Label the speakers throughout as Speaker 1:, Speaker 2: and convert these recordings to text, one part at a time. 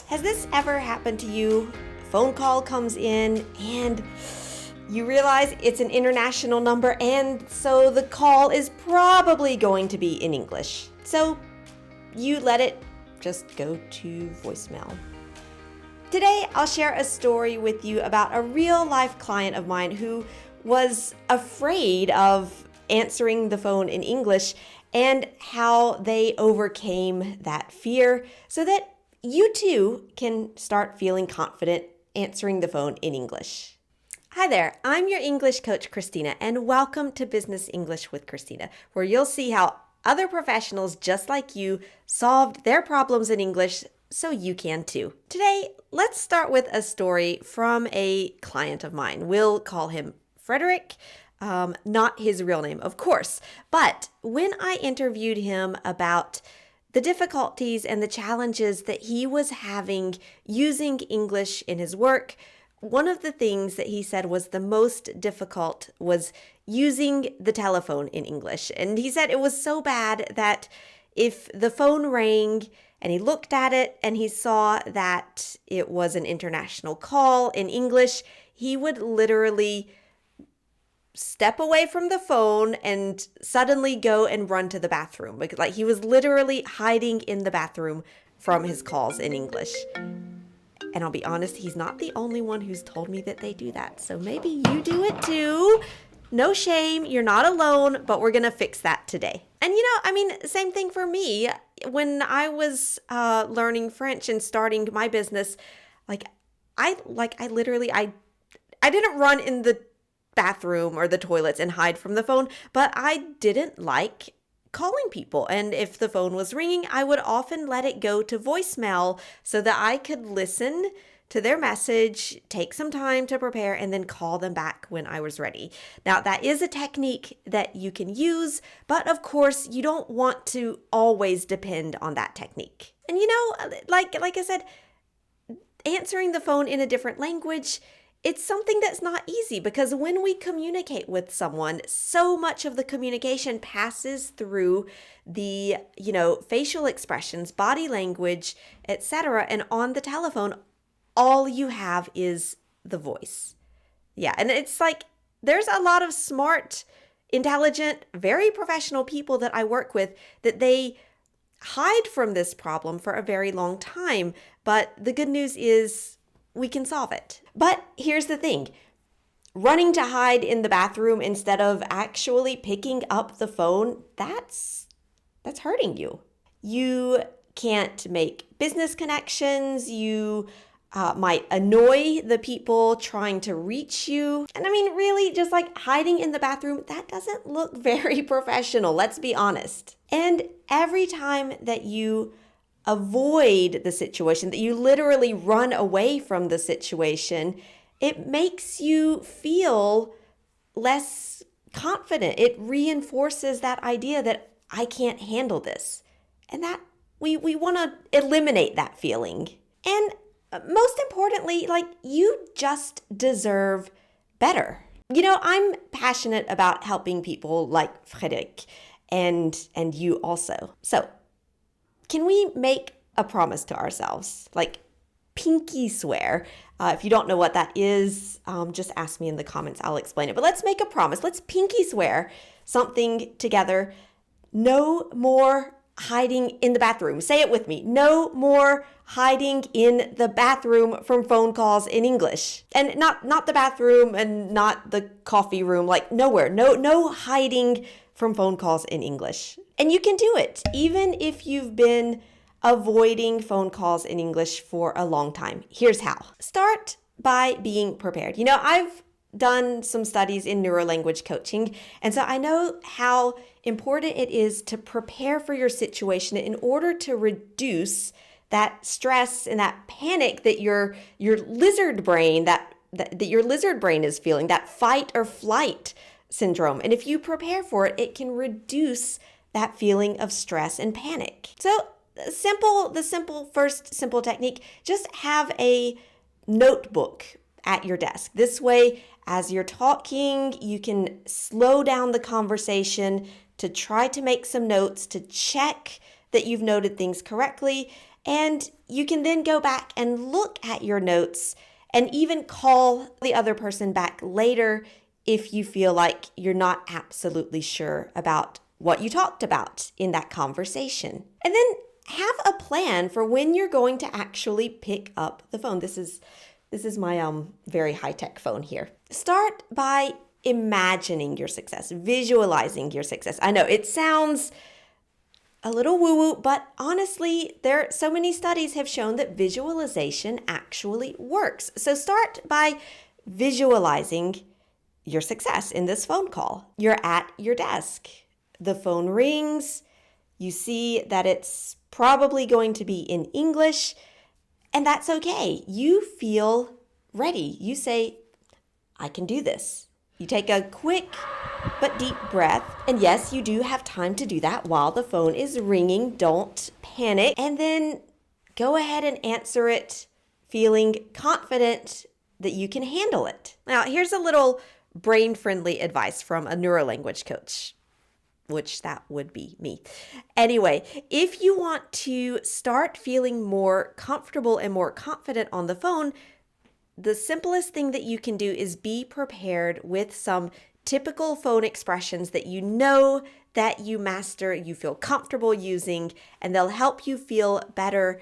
Speaker 1: Has this ever happened to you? A phone call comes in and you realize it's an international number, and so the call is probably going to be in English. So you let it just go to voicemail. Today, I'll share a story with you about a real-life client of mine who was afraid of answering the phone in English and how they overcame that fear so that you too can start feeling confident answering the phone in English. Hi there, I'm your English coach, Christina, and welcome to Business English with Christina, where you'll see how other professionals just like you solved their problems in English so you can too. Today, let's start with a story from a client of mine. We'll call him Frederick, not his real name, of course. But when I interviewed him about the difficulties and the challenges that he was having using English in his work, one of the things that he said was the most difficult was using the telephone in English. And he said it was so bad that if the phone rang and he looked at it and he saw that it was an international call in English, he would literally step away from the phone and suddenly go and run to the bathroom. Like he was literally hiding in the bathroom from his calls in English. And I'll be honest, he's not the only one who's told me that they do that. So maybe you do it too. No shame, you're not alone, but we're gonna fix that today. And same thing for me. When I was learning French and starting my business, I didn't run in the bathroom or the toilets and hide from the phone, but I didn't like calling people. And if the phone was ringing, I would often let it go to voicemail so that I could listen to their message, take some time to prepare, and then call them back when I was ready. Now, that is a technique that you can use, but of course, you don't want to always depend on that technique. And like I said, answering the phone in a different language, it's something that's not easy because when we communicate with someone, so much of the communication passes through the, facial expressions, body language, etc. And on the telephone, all you have is the voice. Yeah, and it's like there's a lot of smart, intelligent, very professional people that I work with that they hide from this problem for a very long time. But the good news is we can solve it. But here's the thing. Running to hide in the bathroom instead of actually picking up the phone, that's hurting you. You can't make business connections. You might annoy the people trying to reach you. And really, just like hiding in the bathroom, that doesn't look very professional, let's be honest. And every time that you avoid the situation, that you literally run away from the situation, it makes you feel less confident. It reinforces that idea that I can't handle this. And that we want to eliminate that feeling. And most importantly, you just deserve better. I'm passionate about helping people like Frederick and you also. So, can we make a promise to ourselves? Like pinky swear. If you don't know what that is, just ask me in the comments. I'll explain it. But let's make a promise. Let's pinky swear something together. No more hiding in the bathroom. Say it with me. No more hiding in the bathroom from phone calls in English. And not the bathroom and not the coffee room, like nowhere. No hiding from phone calls in English. And you can do it, even if you've been avoiding phone calls in English for a long time. Here's how. Start by being prepared. I've done some studies in neurolanguage coaching, and so I know how important it is to prepare for your situation in order to reduce that stress and that panic that your lizard brain that your lizard brain is feeling, that fight or flight syndrome. And if you prepare for it, it can reduce that feeling of stress and panic. So the first simple technique, just have a notebook at your desk. This way, as you're talking, you can slow down the conversation to try to make some notes, to check that you've noted things correctly. And you can then go back and look at your notes and even call the other person back later if you feel like you're not absolutely sure about what you talked about in that conversation. And then have a plan for when you're going to actually pick up the phone. This is my very high-tech phone here. Start by imagining your success, visualizing your success. I know it sounds a little woo-woo, but honestly, so many studies have shown that visualization actually works. So start by visualizing your success in this phone call. You're at your desk. The phone rings. You see that it's probably going to be in English, and that's okay. You feel ready. You say, I can do this. You take a quick but deep breath. And yes, you do have time to do that while the phone is ringing. Don't panic. And then go ahead and answer it feeling confident that you can handle it. Now, here's a little brain-friendly advice from a neurolanguage coach, which that would be me. Anyway, if you want to start feeling more comfortable and more confident on the phone, the simplest thing that you can do is be prepared with some typical phone expressions that you know that you master, you feel comfortable using, and they'll help you feel better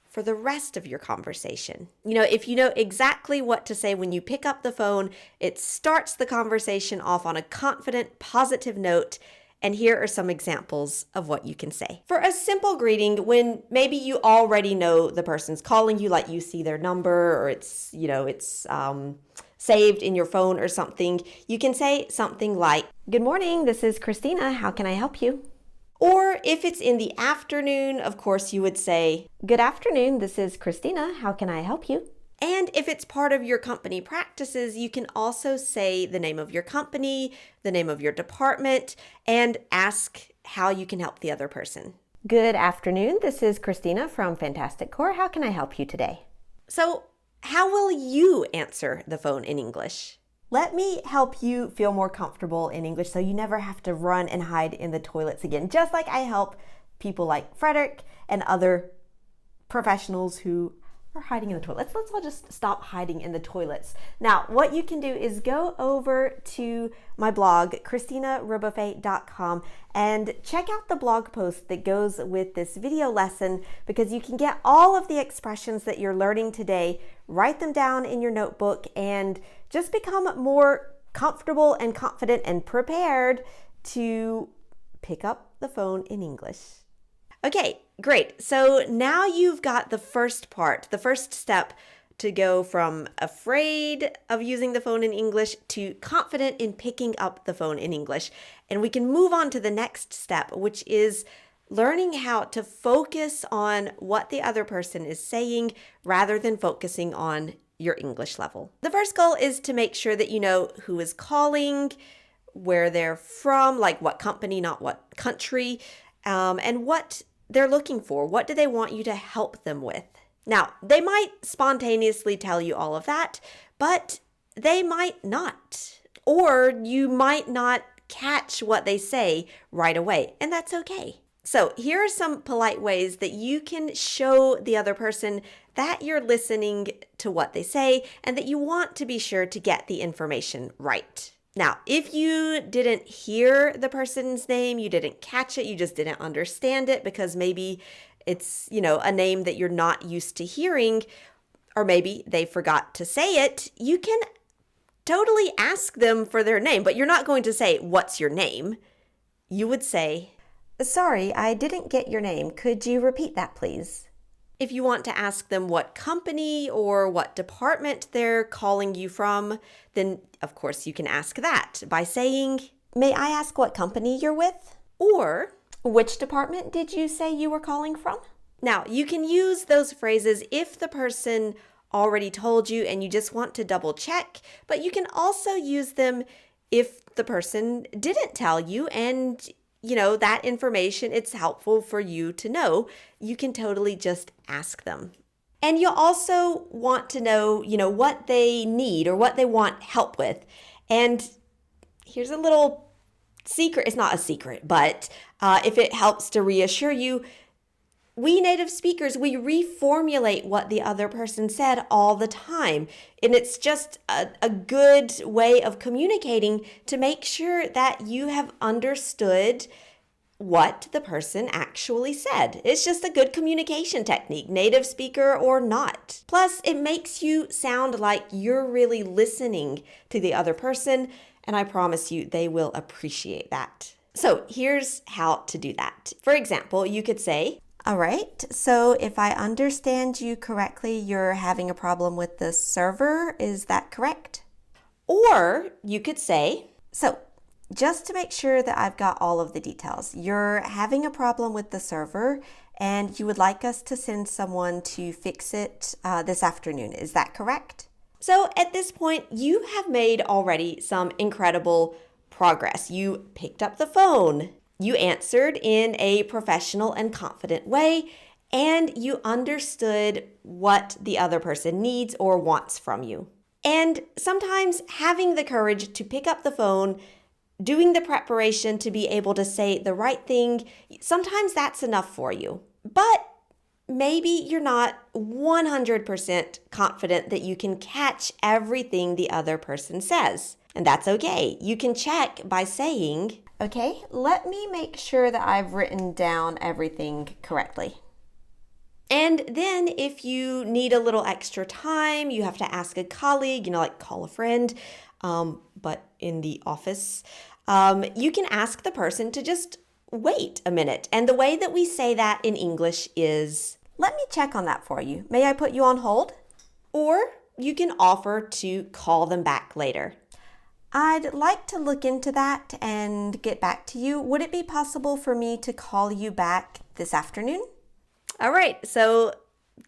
Speaker 1: for the rest of your conversation. If you know exactly what to say when you pick up the phone, it starts the conversation off on a confident, positive note. And here are some examples of what you can say. For a simple greeting, when maybe you already know the person's calling you, like you see their number or it's saved in your phone or something, you can say something like, "Good morning, this is Christina. How can I help you?" Or if it's in the afternoon, of course, you would say, "Good afternoon, this is Christina. How can I help you?" And if it's part of your company practices, you can also say the name of your company, the name of your department, and ask how you can help the other person. "Good afternoon, this is Christina from Fantastic Core. How can I help you today?" So, how will you answer the phone in English? Let me help you feel more comfortable in English so you never have to run and hide in the toilets again, just like I help people like Frederick and other professionals who are hiding in the toilets. Let's all just stop hiding in the toilets. Now, what you can do is go over to my blog, ChristinaRebuffet.com, and check out the blog post that goes with this video lesson, because you can get all of the expressions that you're learning today, write them down in your notebook, and just become more comfortable and confident and prepared to pick up the phone in English. Okay, great. So now you've got the first part, the first step to go from afraid of using the phone in English to confident in picking up the phone in English. And we can move on to the next step, which is learning how to focus on what the other person is saying rather than focusing on your English level. The first goal is to make sure that you know who is calling, where they're from, like what company, not what country, and what they're looking for. What do they want you to help them with? Now, they might spontaneously tell you all of that, but they might not. Or you might not catch what they say right away, and that's okay. So here are some polite ways that you can show the other person that you're listening to what they say and that you want to be sure to get the information right. Now, if you didn't hear the person's name, you didn't catch it, you just didn't understand it because maybe it's, a name that you're not used to hearing, or maybe they forgot to say it, you can totally ask them for their name, but you're not going to say, "What's your name?" You would say, "Sorry, I didn't get your name. Could you repeat that, please?" If you want to ask them what company or what department they're calling you from, then of course you can ask that by saying, "May I ask what company you're with?" Or, "Which department did you say you were calling from?" Now, you can use those phrases if the person already told you and you just want to double check, but you can also use them if the person didn't tell you and that information, it's helpful for you to know. You can totally just ask them. And you'll also want to know, what they need or what they want help with. And here's a little secret. It's not a secret, but if it helps to reassure you, We native speakers, we reformulate what the other person said all the time. And it's just a good way of communicating to make sure that you have understood what the person actually said. It's just a good communication technique, native speaker or not. Plus, it makes you sound like you're really listening to the other person, and I promise you they will appreciate that. So here's how to do that. For example, you could say, all right, so if I understand you correctly, you're having a problem with the server, is that correct? Or you could say, so just to make sure that I've got all of the details, you're having a problem with the server and you would like us to send someone to fix it this afternoon, is that correct? So at this point, you have made already some incredible progress. You picked up the phone. You answered in a professional and confident way, and you understood what the other person needs or wants from you. And sometimes having the courage to pick up the phone, doing the preparation to be able to say the right thing, sometimes that's enough for you. But maybe you're not 100% confident that you can catch everything the other person says. And that's okay. You can check by saying, okay, let me make sure that I've written down everything correctly. And then if you need a little extra time, you have to ask a colleague, like call a friend, but in the office, you can ask the person to just wait a minute. And the way that we say that in English is, let me check on that for you. May I put you on hold? Or you can offer to call them back later. I'd like to look into that and get back to you. Would it be possible for me to call you back this afternoon? All right, so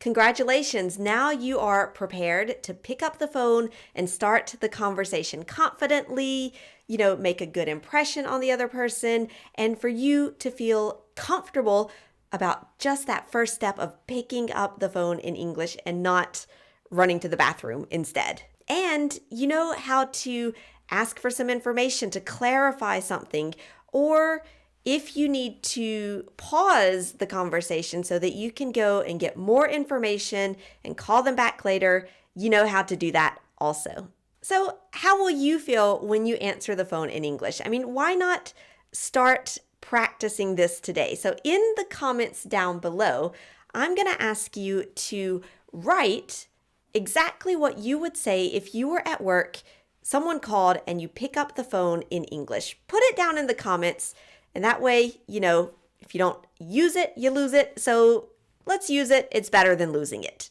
Speaker 1: congratulations. Now you are prepared to pick up the phone and start the conversation confidently, make a good impression on the other person, and for you to feel comfortable about just that first step of picking up the phone in English and not running to the bathroom instead. And you know how to ask for some information to clarify something, or if you need to pause the conversation so that you can go and get more information and call them back later, you know how to do that also. So how will you feel when you answer the phone in English? Why not start practicing this today? So in the comments down below, I'm going to ask you to write exactly what you would say if you were at work, someone called, and you pick up the phone in English. Put it down in the comments, and that way, if you don't use it, you lose it. So let's use it. It's better than losing it.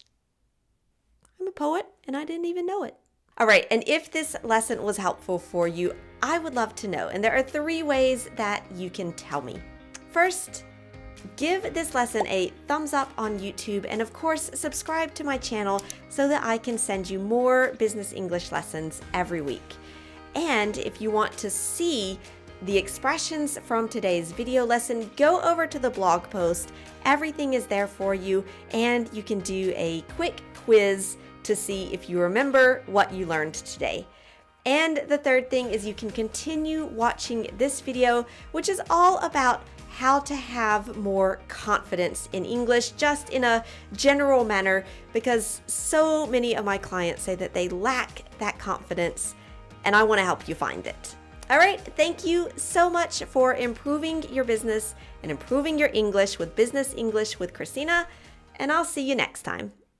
Speaker 1: I'm a poet, and I didn't even know it. All right, and if this lesson was helpful for you, I would love to know. And there are 3 ways that you can tell me. First, give this lesson a thumbs up on YouTube, and of course, subscribe to my channel so that I can send you more business English lessons every week. And if you want to see the expressions from today's video lesson, go over to the blog post. Everything is there for you, and you can do a quick quiz to see if you remember what you learned today. And the third thing is you can continue watching this video, which is all about how to have more confidence in English, just in a general manner, because so many of my clients say that they lack that confidence, and I want to help you find it. All right, thank you so much for improving your business and improving your English with Business English with Christina, and I'll see you next time.